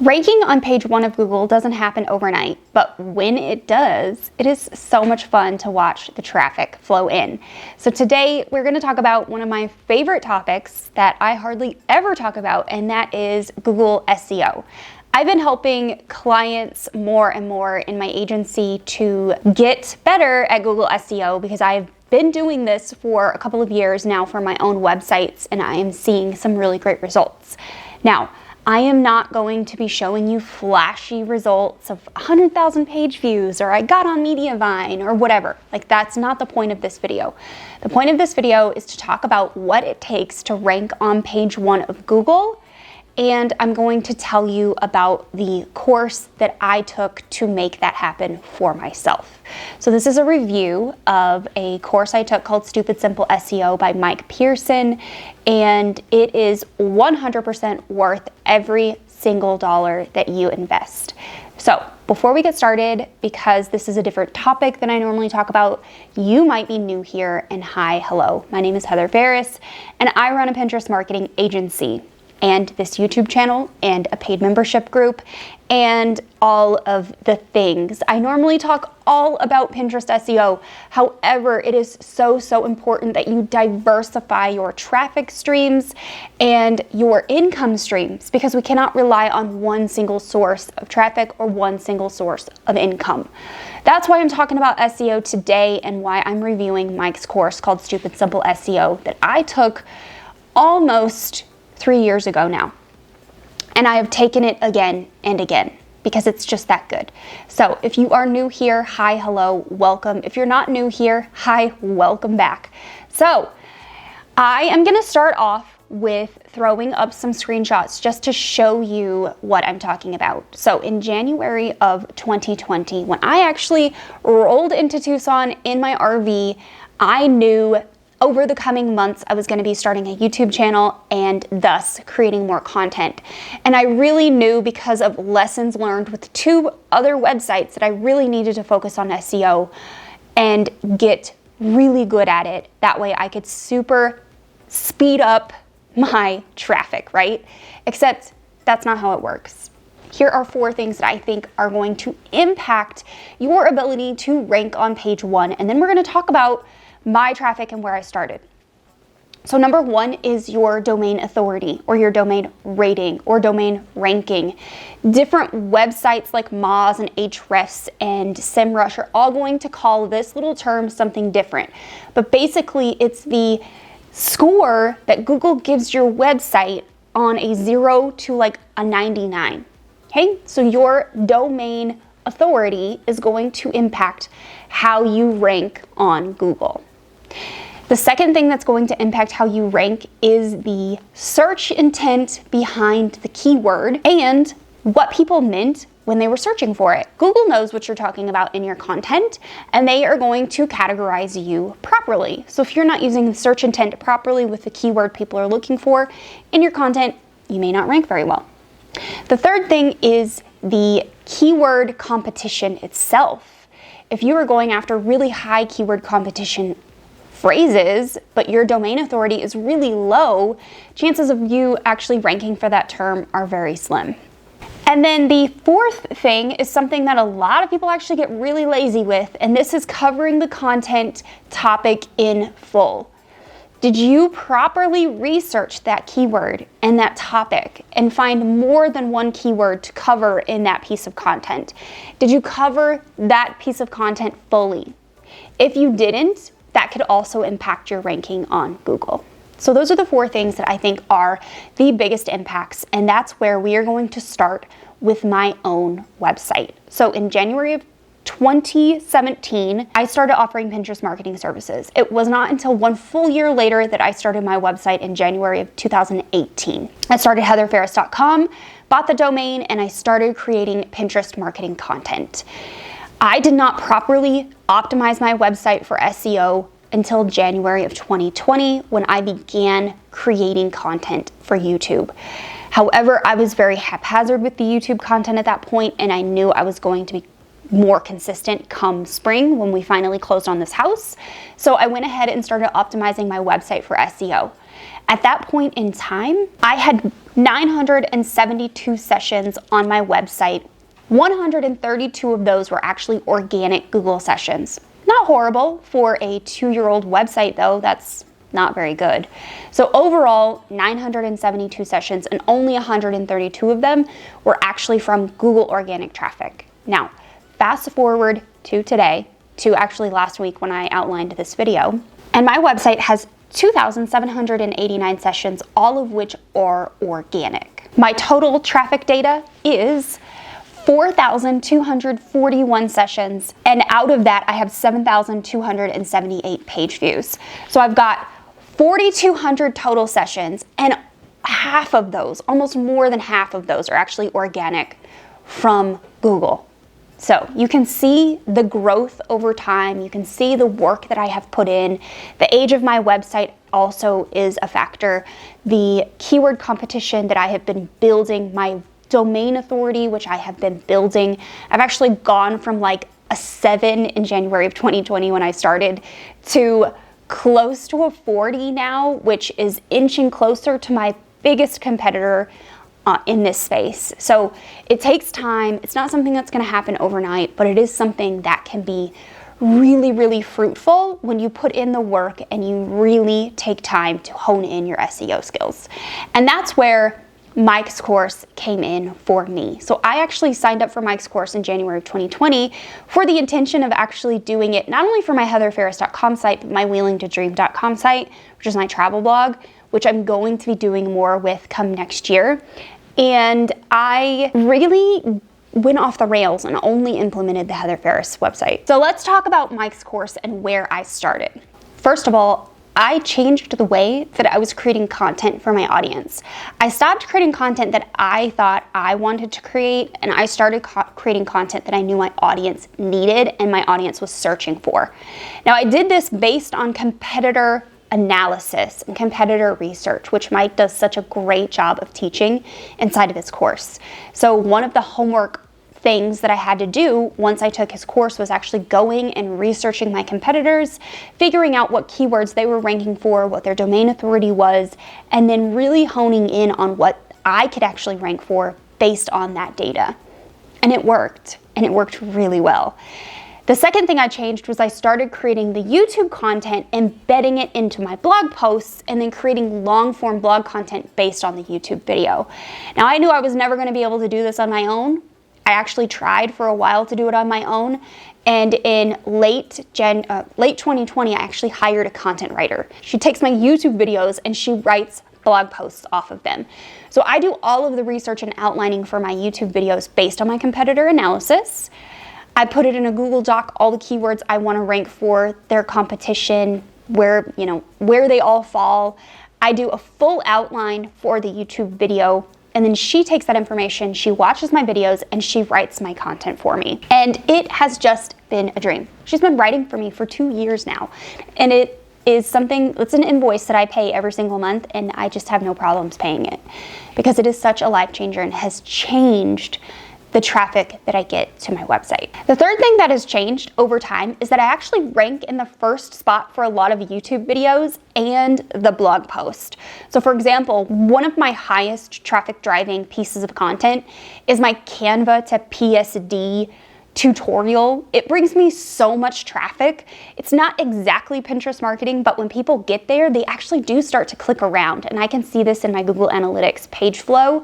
Ranking on page 1 of Google doesn't happen overnight, but when it does, it is so much fun to watch the traffic flow in. So today we're going to talk about one of my favorite topics that I hardly ever talk about, and that is Google SEO. I've been helping clients more and more in my agency to get better at Google SEO because I've been doing this for a couple of years now for my own websites, and I am seeing some really great results. Now, I am not going to be showing you flashy results of 100,000 page views or I got on Mediavine or whatever. Like, that's not the point of this video. The point of this video is to talk about what it takes to rank on page 1 of Google, and I'm going to tell you about the course that I took to make that happen for myself. So this is a review of a course I took called Stupid Simple SEO by Mike Pearson, and it is 100% worth every single dollar that you invest. So before we get started, because this is a different topic than I normally talk about, you might be new here, and hi, hello. My name is Heather Farris, and I run a Pinterest marketing agency, and this YouTube channel, and a paid membership group, and all of the things. I normally talk all about Pinterest SEO. However, it is so important that you diversify your traffic streams and your income streams, because we cannot rely on one single source of traffic or one single source of income. That's why I'm talking about SEO today, and why I'm reviewing Mike's course called Stupid Simple SEO that I took almost 3 years ago now. And I have taken it again and again because it's just that good. So if you are new here, hi, hello, welcome. If you're not new here, hi, welcome back. So I am gonna start off with throwing up some screenshots just to show you what I'm talking about. So in January of 2020, when I actually rolled into Tucson in my RV, I knew over the coming months I was going to be starting a YouTube channel and thus creating more content. And I really knew, because of lessons learned with 2 other websites, that I really needed to focus on SEO and get really good at it. That way I could super speed up my traffic, right? Except that's not how it works. Here are 4 things that I think are going to impact your ability to rank on page 1. And then we're going to talk about my traffic and where I started. So number 1 is your domain authority, or your domain rating, or domain ranking. Different websites like Moz and Ahrefs and SEMrush are all going to call this little term something different. But basically it's the score that Google gives your website on a 0 to like a 99. Okay, so your domain authority is going to impact how you rank on Google. The second thing that's going to impact how you rank is the search intent behind the keyword and what people meant when they were searching for it. Google knows what you're talking about in your content, and they are going to categorize you properly. So if you're not using the search intent properly with the keyword people are looking for in your content, you may not rank very well. The third thing is the keyword competition itself. If you are going after really high keyword competition phrases, but your domain authority is really low, chances of you actually ranking for that term are very slim. And then the 4th thing is something that a lot of people actually get really lazy with, and this is covering the content topic in full. Did you properly research that keyword and that topic and find more than one keyword to cover in that piece of content? Did you cover that piece of content fully? If you didn't, that could also impact your ranking on Google. So those are the 4 things that I think are the biggest impacts, and that's where we are going to start with my own website. So in January of 2017, I started offering Pinterest marketing services. It was not until 1 full year later that I started my website in January of 2018. I started heatherfarris.com, bought the domain, and I started creating Pinterest marketing content. I did not properly optimize my website for SEO until January of 2020, when I began creating content for YouTube. However, I was very haphazard with the YouTube content at that point, and I knew I was going to be more consistent come spring when we finally closed on this house. So I went ahead and started optimizing my website for SEO. At that point in time, I had 972 sessions on my website. 132 of those were actually organic Google sessions. Not horrible for a 2-year-old website though, that's not very good. So overall, 972 sessions and only 132 of them were actually from Google organic traffic. Now, fast forward to today, to actually last week when I outlined this video, and my website has 2,789 sessions, all of which are organic. My total traffic data is 4,241 sessions, and out of that I have 7,278 page views. So I've got 4,200 total sessions, and half of those, almost more than half of those, are actually organic from Google. So you can see the growth over time. You can see the work that I have put in. The age of my website also is a factor. The keyword competition that I have been building, my domain authority, which I have been building. I've actually gone from like a 7 in January of 2020 when I started to close to a 40 now, which is inching closer to my biggest competitor in this space. So it takes time. It's not something that's going to happen overnight, but it is something that can be really, really fruitful when you put in the work and you really take time to hone in your SEO skills. And that's where Mike's course came in for me. So I actually signed up for Mike's course in January of 2020 for the intention of actually doing it not only for my heatherfarris.com site, but my wheelingtodream.com site, which is my travel blog, which I'm going to be doing more with come next year. And I really went off the rails and only implemented the Heather Farris website. So let's talk about Mike's course and where I started. First of all, I changed the way that I was creating content for my audience. I stopped creating content that I thought I wanted to create, and I started creating content that I knew my audience needed and my audience was searching for. Now, I did this based on competitor analysis and competitor research, which Mike does such a great job of teaching inside of his course. So one of the homework things that I had to do once I took his course was actually going and researching my competitors, figuring out what keywords they were ranking for, what their domain authority was, and then really honing in on what I could actually rank for based on that data. And it worked really well. The second thing I changed was I started creating the YouTube content, embedding it into my blog posts, and then creating long-form blog content based on the YouTube video. Now, I knew I was never going to be able to do this on my own. I actually tried for a while to do it on my own, and in late 2020, I actually hired a content writer. She takes my YouTube videos and she writes blog posts off of them. So I do all of the research and outlining for my YouTube videos based on my competitor analysis. I put it in a Google Doc, all the keywords I want to rank for, their competition, where they all fall. I do a full outline for the YouTube video, and then she takes that information, she watches my videos, and she writes my content for me. And it has just been a dream. She's been writing for me for 2 years now. And it is something, it's an invoice that I pay every single month, and I just have no problems paying it because it is such a life changer and has changed the traffic that I get to my website. The third thing that has changed over time is that I actually rank in the first spot for a lot of YouTube videos and the blog post. So for example, one of my highest traffic driving pieces of content is my Canva to PSD tutorial. It brings me so much traffic. It's not exactly Pinterest marketing, but when people get there, they actually do start to click around, and I can see this in my Google Analytics page flow.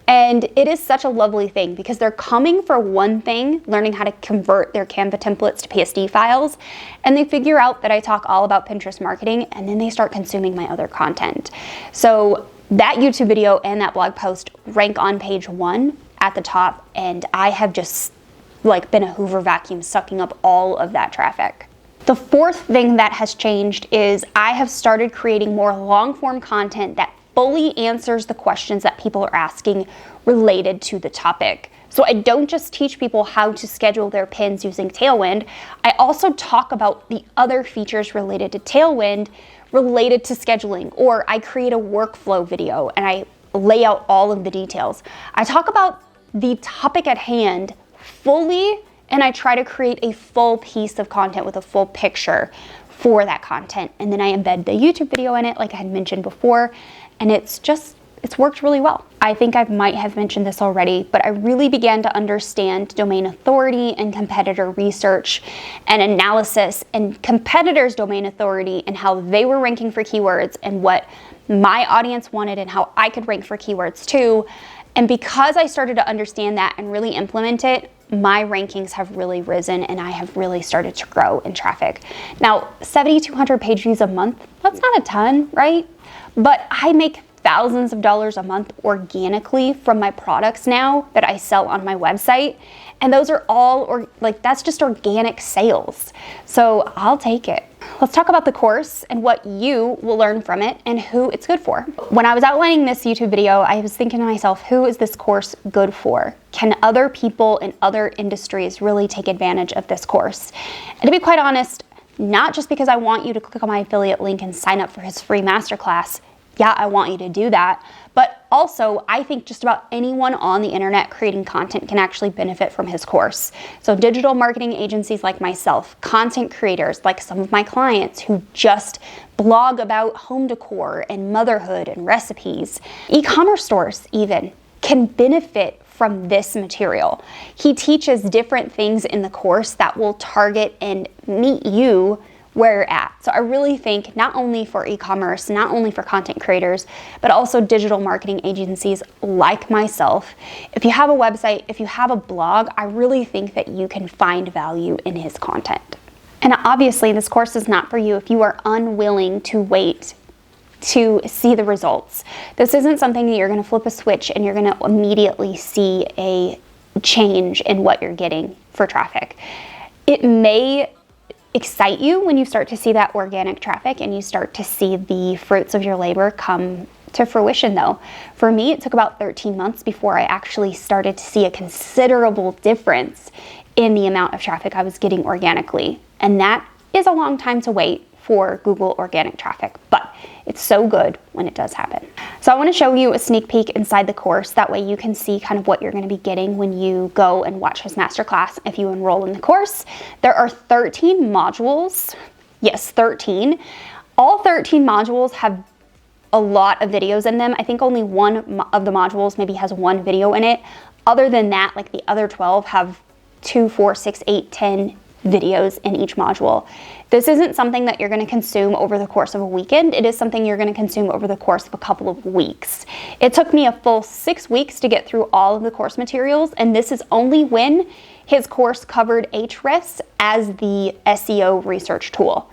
And it is such a lovely thing because they're coming for one thing, learning how to convert their Canva templates to PSD files, and they figure out that I talk all about Pinterest marketing, and then they start consuming my other content. So that YouTube video and that blog post rank on page 1 at the top, and I have just been a Hoover vacuum sucking up all of that traffic. The fourth thing that has changed is I have started creating more long-form content that fully answers the questions that people are asking related to the topic. So I don't just teach people how to schedule their pins using Tailwind. I also talk about the other features related to Tailwind related to scheduling, or I create a workflow video and I lay out all of the details. I talk about the topic at hand fully, and I try to create a full piece of content with a full picture for that content. And then I embed the YouTube video in it, like I had mentioned before, and it's worked really well. I think I might have mentioned this already, but I really began to understand domain authority and competitor research and analysis and competitors' domain authority and how they were ranking for keywords and what my audience wanted and how I could rank for keywords too. And because I started to understand that and really implement it, my rankings have really risen and I have really started to grow in traffic. Now, 7,200 page views a month, that's not a ton, right? But I make thousands of dollars a month organically from my products now that I sell on my website. And those are all, that's just organic sales. So I'll take it. Let's talk about the course and what you will learn from it and who it's good for. When I was outlining this YouTube video, I was thinking to myself, who is this course good for? Can other people in other industries really take advantage of this course? And to be quite honest, not just because I want you to click on my affiliate link and sign up for his free masterclass. Yeah, I want you to do that. But also, I think just about anyone on the internet creating content can actually benefit from his course. So digital marketing agencies like myself, content creators like some of my clients who just blog about home decor and motherhood and recipes, e-commerce stores even can benefit from this material. He teaches different things in the course that will target and meet you where you're at. So I really think not only for e-commerce, not only for content creators, but also digital marketing agencies like myself. If you have a website, if you have a blog, I really think that you can find value in his content. And obviously this course is not for you if you are unwilling to wait to see the results. This isn't something that you're going to flip a switch and you're going to immediately see a change in what you're getting for traffic. It may excite you when you start to see that organic traffic and you start to see the fruits of your labor come to fruition though. For me, it took about 13 months before I actually started to see a considerable difference in the amount of traffic I was getting organically. And that is a long time to wait for Google organic traffic, but it's so good when it does happen. So I want to show you a sneak peek inside the course. That way you can see kind of what you're going to be getting when you go and watch his masterclass if you enroll in the course. There are 13 modules. Yes, 13. All 13 modules have a lot of videos in them. I think only one of the modules maybe has one video in it. Other than that, like the other 12 have 2, 4, 6, 8, 10 videos in each module. This isn't something that you're going to consume over the course of a weekend. It is something you're going to consume over the course of a couple of weeks. It took me a full 6 weeks to get through all of the course materials, and this is only when his course covered Ahrefs as the SEO research tool.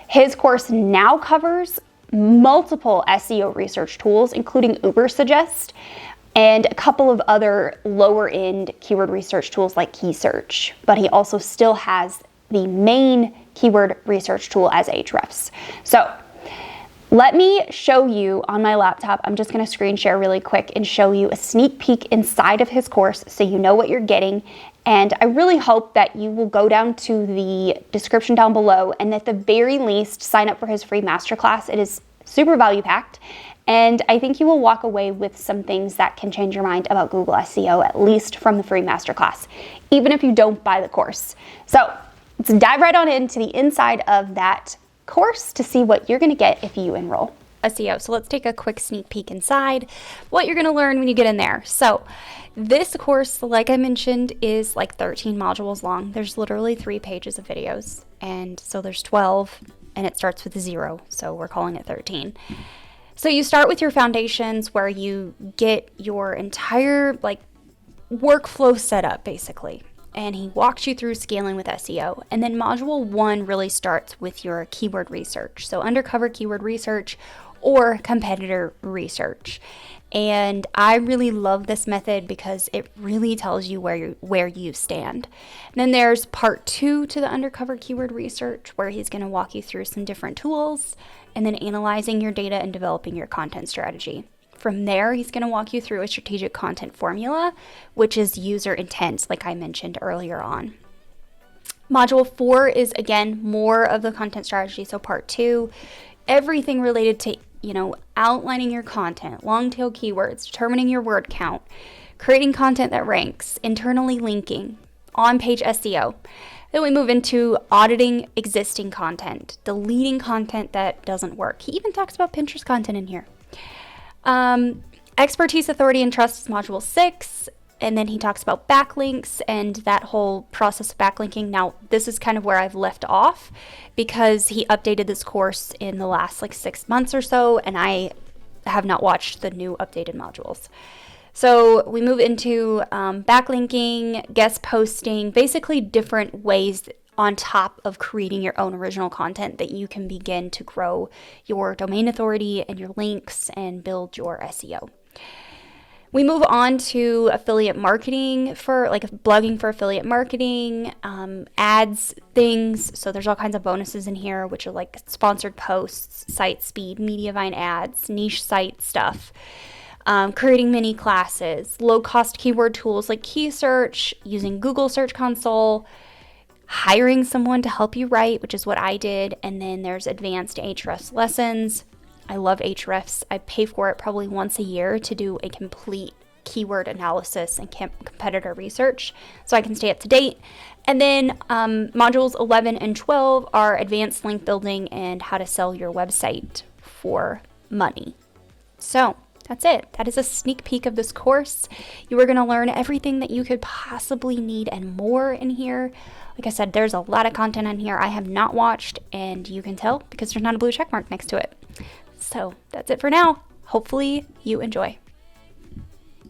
His course now covers multiple SEO research tools, including Ubersuggest, and a couple of other lower end keyword research tools like Key Search. But he also still has the main keyword research tool as Ahrefs. So let me show you on my laptop. I'm just going to screen share really quick and show you a sneak peek inside of his course so you know what you're getting. And I really hope that you will go down to the description down below and at the very least sign up for his free masterclass. It is super value packed. And I think you will walk away with some things that can change your mind about Google SEO, at least from the free masterclass, even if you don't buy the course. So let's dive right on into the inside of that course to see what you're going to get if you enroll. SEO. So let's take a quick sneak peek inside what you're going to learn when you get in there. So this course, like I mentioned, is like 13 modules long. There's literally 3 pages of videos. And so there's 12 and it starts with a 0. So we're calling it 13. So you start with your foundations where you get your entire workflow set up basically. And he walks you through scaling with SEO. And then module 1 really starts with your keyword research. So undercover keyword research or competitor research. And I really love this method because it really tells you where you stand. And then there's part 2 to the undercover keyword research where he's going to walk you through some different tools and then analyzing your data and developing your content strategy. From there, he's going to walk you through a strategic content formula, which is user intent, like I mentioned earlier on. Module 4 is, again, more of the content strategy. So part 2, everything related to, outlining your content, long tail keywords, determining your word count, creating content that ranks, internally linking, on-page SEO. Then we move into auditing existing content, deleting content that doesn't work. He even talks about Pinterest content in here. Expertise, authority, and trust is module 6. And then he talks about backlinks and that whole process of backlinking. Now, this is kind of where I've left off because he updated this course in the last 6 months or so, and I have not watched the new updated modules. So we move into backlinking, guest posting, basically different ways on top of creating your own original content that you can begin to grow your domain authority and your links and build your SEO. We move on to affiliate marketing for blogging for affiliate marketing, ads things. So there's all kinds of bonuses in here, which are sponsored posts, site speed, Mediavine ads, niche site stuff, creating mini classes, low cost keyword tools like key search, using Google Search Console, hiring someone to help you write, which is what I did. And then there's advanced Ahrefs lessons. I love Ahrefs. I pay for it probably once a year to do a complete keyword analysis and competitor research so I can stay up to date. And then modules 11 and 12 are advanced link building and how to sell your website for money. So that's it. That is a sneak peek of this course. You are going to learn everything that you could possibly need and more in here. Like I said, there's a lot of content on here I have not watched, and you can tell because there's not a blue check mark next to it. So that's it for now. Hopefully you enjoy.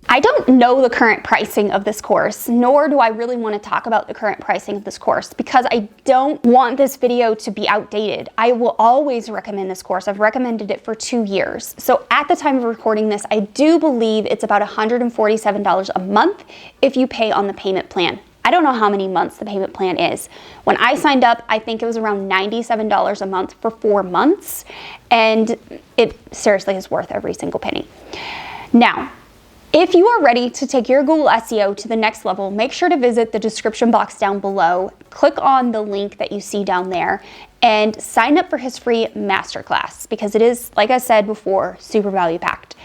I don't know the current pricing of this course, nor do I really want to talk about the current pricing of this course because I don't want this video to be outdated. I will always recommend this course. I've recommended it for 2 years. So at the time of recording this, I do believe it's about $147 a month if you pay on the payment plan. I don't know how many months the payment plan is. When I signed up, I think it was around $97 a month for 4 months, and it seriously is worth every single penny. Now, if you are ready to take your Google SEO to the next level, make sure to visit the description box down below, click on the link that you see down there, and sign up for his free masterclass because it is, like I said before, super value packed.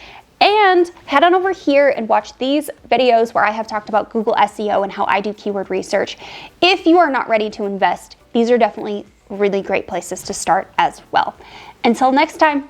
And head on over here and watch these videos where I have talked about Google SEO and how I do keyword research. If you are not ready to invest, these are definitely really great places to start as well. Until next time.